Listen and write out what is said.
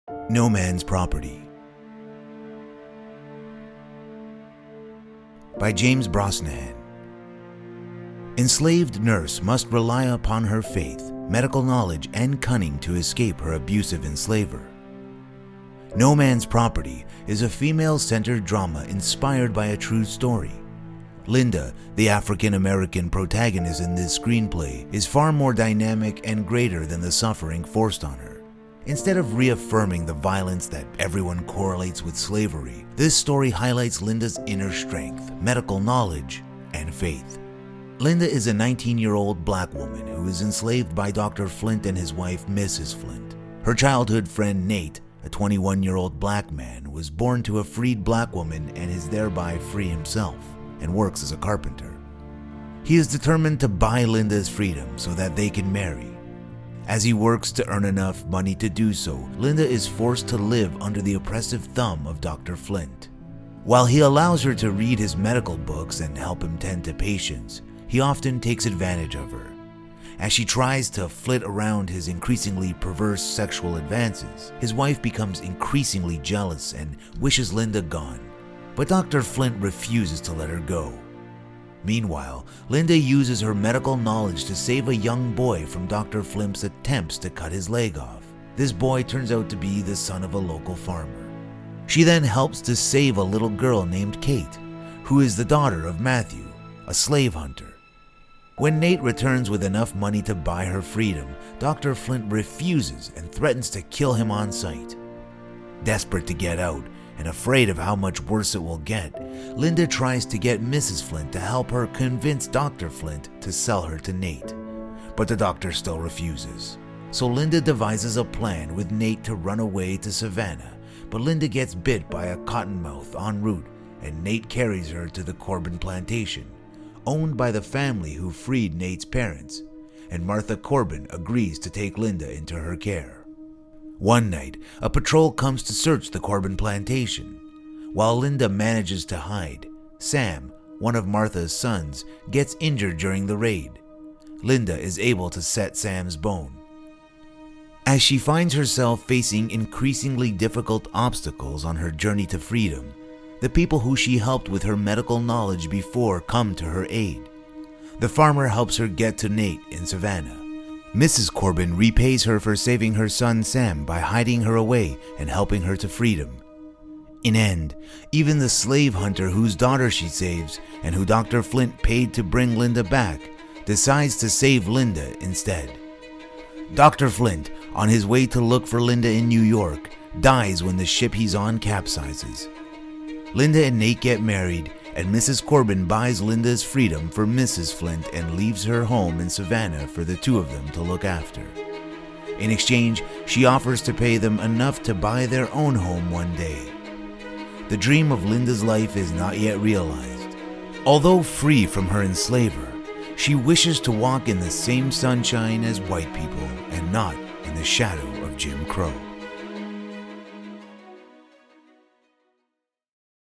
No Man's Property by James Brosnahan. Enslaved nurse must rely upon her faith, medical knowledge, and cunning to escape her abusive enslaver. No Man's Property is a female-centered drama inspired by a true story. Linda, the African-American protagonist in this screenplay, is far more dynamic and greater than the suffering forced on her. Instead of reaffirming the violence that everyone correlates with slavery, this story highlights Linda's inner strength, medical knowledge, and faith. Linda is a 19-year-old black woman who is enslaved by Dr. Flint and his wife, Mrs. Flint. Her childhood friend Nate, a 21-year-old black man, was born to a freed black woman and is thereby free himself, and works as a carpenter. He is determined to buy Linda's freedom so that they can marry. As he works to earn enough money to do so, Linda is forced to live under the oppressive thumb of Dr. Flint. While he allows her to read his medical books and help him tend to patients, he often takes advantage of her. As she tries to flit around his increasingly perverse sexual advances, his wife becomes increasingly jealous and wishes Linda gone, but Dr. Flint refuses to let her go. Meanwhile, Linda uses her medical knowledge to save a young boy from Dr. Flint's attempts to cut his leg off. This boy turns out to be the son of a local farmer. She then helps to save a little girl named Kate, who is the daughter of Matthew, a slave hunter. When Nate returns with enough money to buy her freedom, Dr. Flint refuses and threatens to kill him on sight. Desperate to get out, and afraid of how much worse it will get, Linda tries to get Mrs. Flint to help her convince Dr. Flint to sell her to Nate. But the doctor still refuses. So Linda devises a plan with Nate to run away to Savannah, but Linda gets bit by a cottonmouth en route, and Nate carries her to the Corbin plantation, owned by the family who freed Nate's parents, and Martha Corbin agrees to take Linda into her care. One night, a patrol comes to search the Corbin plantation. While Linda manages to hide, Sam, one of Martha's sons, gets injured during the raid. Linda is able to set Sam's bone. As she finds herself facing increasingly difficult obstacles on her journey to freedom, the people who she helped with her medical knowledge before come to her aid. The farmer helps her get to Nate in Savannah. Mrs. Corbin repays her for saving her son Sam by hiding her away and helping her to freedom. In end, even the slave hunter whose daughter she saves and who Dr. Flint paid to bring Linda back decides to save Linda instead. Dr. Flint, on his way to look for Linda in New York, dies when the ship he's on capsizes. Linda and Nate get married, and Mrs. Corbin buys Linda's freedom for Mrs. Flint and leaves her home in Savannah for the two of them to look after. In exchange, she offers to pay them enough to buy their own home one day. The dream of Linda's life is not yet realized. Although free from her enslaver, she wishes to walk in the same sunshine as white people and not in the shadow of Jim Crow.